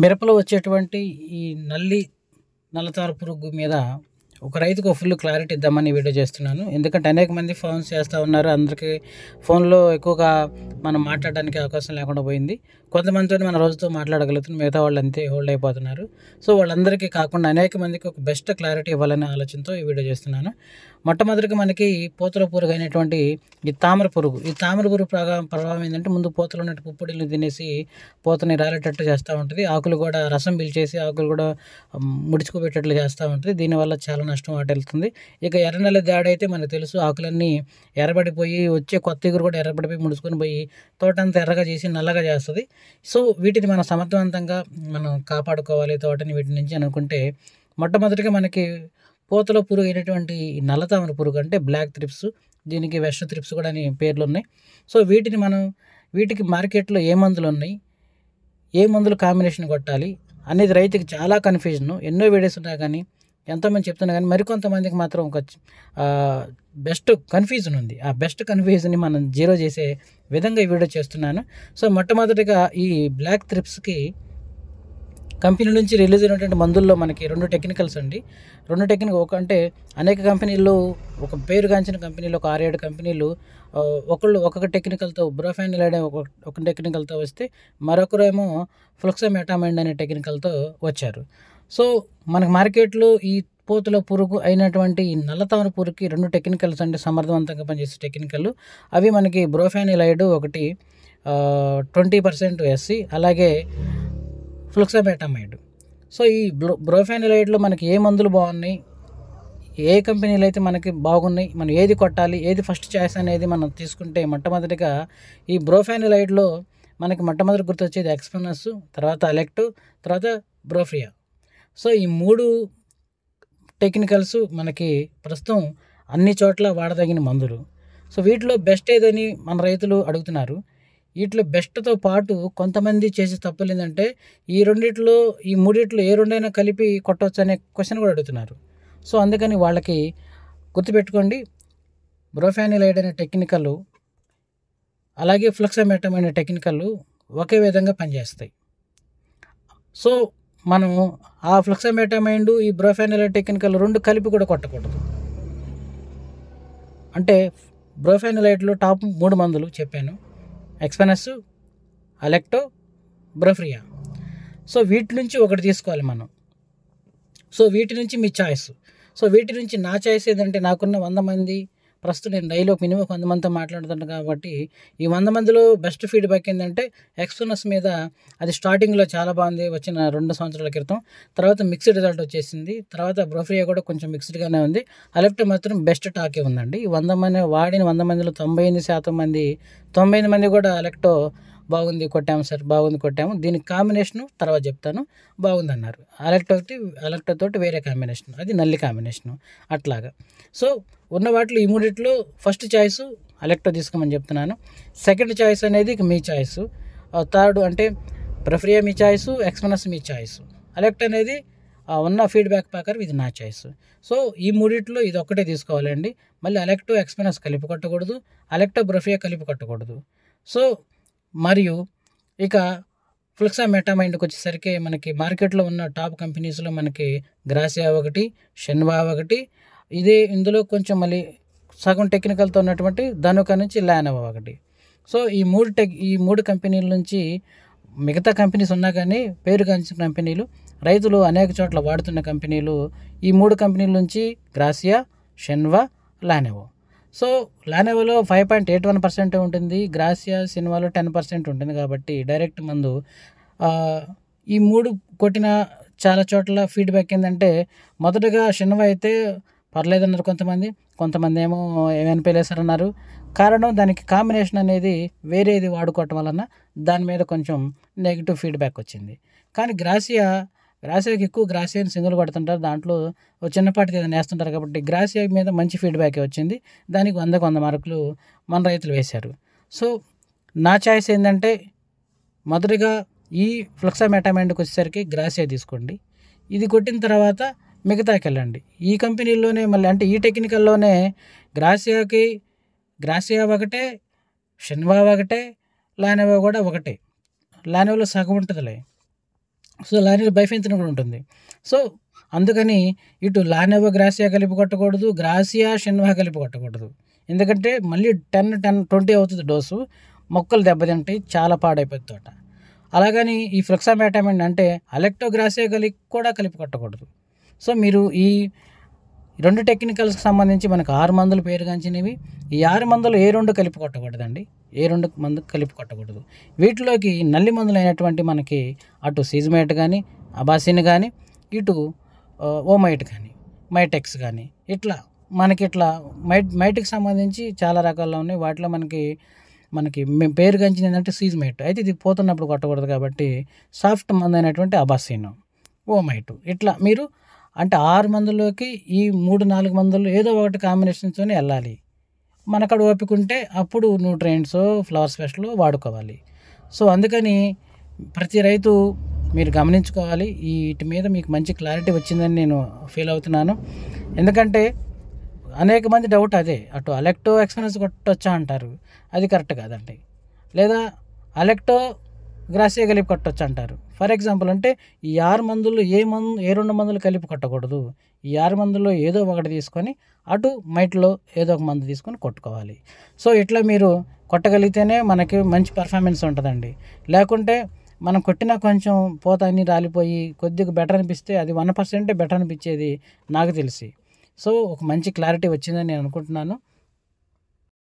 మిరపలో వచ్చేటువంటి ఈ నల్లతార పురుగు మీద ఒక రైతుకు ఫుల్ క్లారిటీ ఇద్దామని వీడియో చేస్తున్నాను. ఎందుకంటే అనేక మంది ఫోన్స్ చేస్తూ ఉన్నారు. అందరికీ ఫోన్లో ఎక్కువగా మనం మాట్లాడడానికి అవకాశం లేకుండా పోయింది. కొంతమందితో మనం రోజుతో మాట్లాడగలుగుతున్నాం, మిగతా వాళ్ళు అంతే హోల్డ్ అయిపోతున్నారు. సో వాళ్ళందరికీ కాకుండా అనేక మందికి ఒక బెస్ట్ క్లారిటీ ఇవ్వాలనే ఆలోచనతో ఈ వీడియో చేస్తున్నాను. మొట్టమొదటిగా మనకి పూతల పురుగు అయినటువంటి ఈ తామర పురుగు ప్రభావం ఏంటంటే, ముందు పూతలో ఉన్న పుప్పొడిని తినేసి పూతని రాలేటట్టు చేస్తూ ఉంటుంది. ఆకులు కూడా రసం పీల్చేసి ఆకులు కూడా ముడుచుకోబెట్టేట్లు చేస్తూ ఉంటుంది. దీనివల్ల చాలా నష్టం వాటిల్లుతుంది. ఇక ఎర్రనెల దాడి అయితే మనకు తెలుసు, ఆకులన్నీ ఎర్రబడిపోయి వచ్చే కొత్త ఇగురు కూడా ఎర్రబడిపోయి ముడుచుకొని పోయి తోటంతా ఎర్రగా చేసి నల్లగా చేస్తుంది. సో వీటిని మనం సమర్థవంతంగా మనం కాపాడుకోవాలి తోటని వీటి నుంచి అనుకుంటే, మొట్టమొదటిగా మనకి పూతలో పురుగు అయినటువంటి నల్లతామర పురుగు అంటే బ్లాక్ థ్రిప్స్, దీనికి వెస్ట్ థ్రిప్స్ కూడా అని పేర్లు ఉన్నాయి. సో వీటికి మార్కెట్లో ఏ మందులు ఉన్నాయి, ఏ మందులు కాంబినేషన్ కొట్టాలి అనేది రైతుకి చాలా కన్ఫ్యూజన్. ఎన్నో వీడియోస్ ఉన్నా కానీ, ఎంతోమంది చెప్తున్నా కానీ మరికొంతమందికి మాత్రం ఒక బెస్ట్ కన్ఫ్యూజన్ ఉంది. ఆ బెస్ట్ కన్ఫ్యూజన్ని మనం జీరో చేసే విధంగా ఈ వీడియో చేస్తున్నాను. సో మొట్టమొదటిగా ఈ బ్లాక్ థ్రిప్స్కి కంపెనీ నుంచి రిలీజ్ అయినటువంటి మందుల్లో మనకి రెండు టెక్నికల్స్ అండి. ఒక అంటే అనేక కంపెనీలు, ఒక పేరుగాంచిన కంపెనీలు, ఒక 6-7 కంపెనీలు ఒకళ్ళు ఒక్కొక్క టెక్నికల్తో బ్రోఫెనిలైడ్ ఒక టెక్నికల్తో వస్తే, మరొకరేమో ఫ్లూక్సామెటామైడ్ అనే టెక్నికల్తో వచ్చారు. సో మనకు మార్కెట్లో ఈ పూతల పురుగు అయినటువంటి నల్లతామర పురుగుకి రెండు టెక్నికల్స్ అంటే సమర్థవంతంగా పనిచేసే టెక్నికల్. అవి మనకి బ్రోఫెనిలైడ్ ఒకటి 20% ఎస్సి, అలాగే ఫ్లూక్సామెటామైడ్. సో ఈ బ్రోఫెనిలైడ్లో మనకి ఏ మందులు బాగున్నాయి, ఏ కంపెనీలు అయితే మనకి బాగున్నాయి, మనం ఏది కొట్టాలి, ఏది ఫస్ట్ చాయిస్ అనేది మనం తీసుకుంటే, మొట్టమొదటిగా ఈ బ్రోఫెనిలైడ్లో మనకి మొట్టమొదటి గుర్తొచ్చేది ఎక్స్పెనస్, తర్వాత అలెక్టో, తర్వాత బ్రోఫ్రియా. సో ఈ 3 టెక్నికల్స్ మనకి ప్రస్తుతం అన్ని చోట్ల వాడదగిన మందులు. సో వీటిలో బెస్ట్ ఏదని మన రైతులు అడుగుతున్నారు. వీటిలో బెస్ట్తో పాటు కొంతమంది చేసే తప్పులు ఏంటంటే, ఈ మూడిట్లో ఏ రెండైనా కలిపి కొట్టవచ్చు అనే క్వశ్చన్ కూడా అడుగుతున్నారు. సో అందుకని వాళ్ళకి గుర్తుపెట్టుకోండి, బ్రోఫెనిలైడ్ అనే టెక్నికల్ అలాగే ఫ్లూక్సామెటామైడ్ అనే టెక్నికల్ ఒకే విధంగా పనిచేస్తాయి. సో మనము ఆ ఫ్లూక్సామెటామైడ్, ఈ బ్రోఫెనిలైడ్ టెక్నికల్ రెండు కలిపి కూడా కొట్టకూడదు. అంటే బ్రోఫెనిలైడ్లో టాప్ 3 మందులు చెప్పాను: ఎక్స్పెనస్, అలెక్టో, బ్రోఫ్రియా. సో వీటి నుంచి ఒకటి తీసుకోవాలి మనం. సో వీటి నుంచి మీ చాయిస్. సో వీటి నుంచి నా చాయిస్ ఏంటంటే, నాకున్న 100 మంది, ప్రస్తుతం నేను డైలీ మినిమం 100 మందితో మాట్లాడుతున్నాను కాబట్టి, ఈ 100 మందిలో బెస్ట్ ఫీడ్బ్యాక్ ఏంటంటే, ఎక్స్పెనస్ మీద అది స్టార్టింగ్లో చాలా బాగుంది వచ్చిన 2 సంవత్సరాల క్రితం, తర్వాత మిక్స్డ్ రిజల్ట్ వచ్చేసింది, తర్వాత బ్రోఫ్రియా కూడా కొంచెం మిక్స్డ్గానే ఉంది, అలెక్టో మాత్రం బెస్ట్ టాకే ఉందండి. ఈ 100 మంది వాడిన 100 మందిలో 98% మంది కూడా అలెక్టో బాగుంది కొట్టాము సార్, బాగుంది కొట్టాము, దీనికి కాంబినేషను తర్వాత చెప్తాను, బాగుంది అన్నారు. అలెక్టో తోటి వేరే కాంబినేషన్, అది నల్లి కాంబినేషను అట్లాగా. సో ఉన్న వాటిలో ఈ మూడిట్లో ఫస్ట్ చాయిస్ అలెక్టో తీసుకోమని చెప్తున్నాను. సెకండ్ చాయిస్ అనేది మీ చాయిస్. థర్డ్ అంటే బ్రోఫ్రియా మీ చాయిస్, ఎక్స్పెనస్ మీ చాయిస్, అలెక్టో అనేది ఉన్న ఫీడ్బ్యాక్ ప్రకారం ఇది నా చాయిస్. సో ఈ మూడిట్లో ఇది ఒక్కటే తీసుకోవాలండి. మళ్ళీ అలెక్టో, ఎక్స్పెనస్ కలిపి కొట్టకూడదు, అలెక్టో, బ్రోఫ్రియా కలిపి కొట్టకూడదు. సో మరియు ఇక ఫ్లూక్సామెటామైడ్కి వచ్చేసరికి, మనకి మార్కెట్లో ఉన్న టాప్ కంపెనీస్లో మనకి గ్రాసియా ఒకటి, షెన్వా ఒకటి, ఇందులో కొంచెం మళ్ళీ సగం టెక్నికల్తో ఉన్నటువంటి ధనుక నుంచి లానోవా ఒకటి. సో ఈ 3 కంపెనీల నుంచి, మిగతా కంపెనీస్ ఉన్నా కానీ పేరుగాంచిన కంపెనీలు, రైతులు అనేక చోట్ల వాడుతున్న కంపెనీలు, ఈ 3 కంపెనీల నుంచి గ్రాసియా, షెన్వా, లానోవా. సో లానోవాలో 5.81% ఉంటుంది, గ్రాసియా, షెన్వాలో 10% ఉంటుంది. కాబట్టి డైరెక్ట్ మందు ఈ 3 కొట్టిన చాలా చోట్ల ఫీడ్బ్యాక్ ఏంటంటే, మొదటగా షెన్వా అయితే పర్లేదన్నారు కొంతమంది ఏమో ఏమనిపేలేసారన్నారు. కారణం దానికి కాంబినేషన్ అనేది వేరేది వాడుకోవటం వలన దాని మీద కొంచెం నెగిటివ్ ఫీడ్బ్యాక్ వచ్చింది. కానీ గ్రాసియాకి ఎక్కువ గ్రాసియాని సింగిల్ కొడుతుంటారు, దాంట్లో ఒక చిన్నపాటిది ఏదైనా వేస్తుంటారు కాబట్టి గ్రాసియా మీద మంచి ఫీడ్బ్యాకే వచ్చింది. దానికి 100కు 100 మార్కులు మన రైతులు వేశారు. సో నా చాయిస్ ఏంటంటే, మొదటిగా ఈ ఫ్లూక్సామెటామైడ్కి వచ్చేసరికి గ్రాసియా తీసుకోండి. ఇది కొట్టిన తర్వాత మిగతాకి వెళ్ళండి. ఈ కంపెనీల్లోనే మళ్ళీ అంటే ఈ టెక్నికల్లోనే గ్రాసియా ఒకటే, షెన్వా ఒకటే, లానోవా కూడా ఒకటే. లానోవాలో సగం ఉంటుందిలే, సో లారిల్ బైఫెన్థ్రిన్ కూడా ఉంటుంది. సో అందుకని ఇటు లానెవో గ్రాసియా కలిపి కొట్టకూడదు, గ్రాసియా షిన్వా కలిపి కొట్టకూడదు. ఎందుకంటే మళ్ళీ 10-20 అవుతుంది డోసు. మొక్కలు దెబ్బతింటాయి, చాలా పాడైపోతుంది తోట. అలాగని ఈ ఫ్లెక్సామెటామైన్ అంటే అలెక్టోగ్రాసియా కూడా కలిపి కొట్టకూడదు. సో మీరు ఈ 2 టెక్నికల్స్కి సంబంధించి మనకు 6 మందులు పేరుగాంచినవి. ఈ 6 మందులు ఏ 2 కలిపి కొట్టకూడదండి, ఏ 2 మందు కలిపి కొట్టకూడదు. వీటిలోకి నల్లి మందులు అయినటువంటి మనకి అటు సిజ్మేట్ కానీ, అబాసిన్ కానీ, ఇటు ఓమైట్ కానీ, మైటెక్స్ కానీ, ఇట్లా మైట్కి సంబంధించి చాలా రకాల్లో ఉన్నాయి. వాటిలో మనకి పేరుగాంచింది ఏంటంటే సిజ్మేట్. అయితే ఇది పోతున్నప్పుడు కొట్టకూడదు కాబట్టి సాఫ్ట్ మందు అయినటువంటి అబాసిన్, ఓమైట్, ఇట్లా మీరు అంటే 6 మందుల్లోకి ఈ 3-4 మందులు ఏదో ఒకటి కాంబినేషన్స్తోనే వెళ్ళాలి. మనకడ ఓపిక ఉంటే అప్పుడు న్యూట్రియంట్స్, ఫ్లవర్ స్పెషల్ వాడుకోవాలి. సో అందుకని ప్రతి రైతు మీరు గమనించుకోవాలి. వీటి మీద మీకు మంచి క్లారిటీ వచ్చిందని నేను ఫీల్ అవుతున్నాను. ఎందుకంటే అనేక మంది డౌట్ అదే, అటు అలెక్టో ఎక్స్పెనస్ కొట్టొచ్చా అంటారు. అది కరెక్ట్ కాదండి. లేదా అలెక్టో గ్రాసియా కలిపి కొట్టొచ్చు అంటారు. ఫర్ ఎగ్జాంపుల్ అంటే ఈ 6 మందులు ఏ 2 మందులు కలిపి కొట్టకూడదు. ఈ 6 మందుల్లో ఏదో ఒకటి తీసుకొని అటు మైట్లో ఏదో ఒక మందు తీసుకొని కొట్టుకోవాలి. సో ఇట్లా మీరు కొట్టగలిగితేనే మనకి మంచి పర్ఫార్మెన్స్ ఉంటుందండి. లేకుంటే మనం కొట్టినా కొంచెం పూత అన్నీ రాలిపోయి కొద్దిగా బెటర్ అనిపిస్తే అది 1% బెటర్ అనిపించేది నాకు తెలిసి. సో ఒక మంచి క్లారిటీ వచ్చిందని నేను అనుకుంటున్నాను.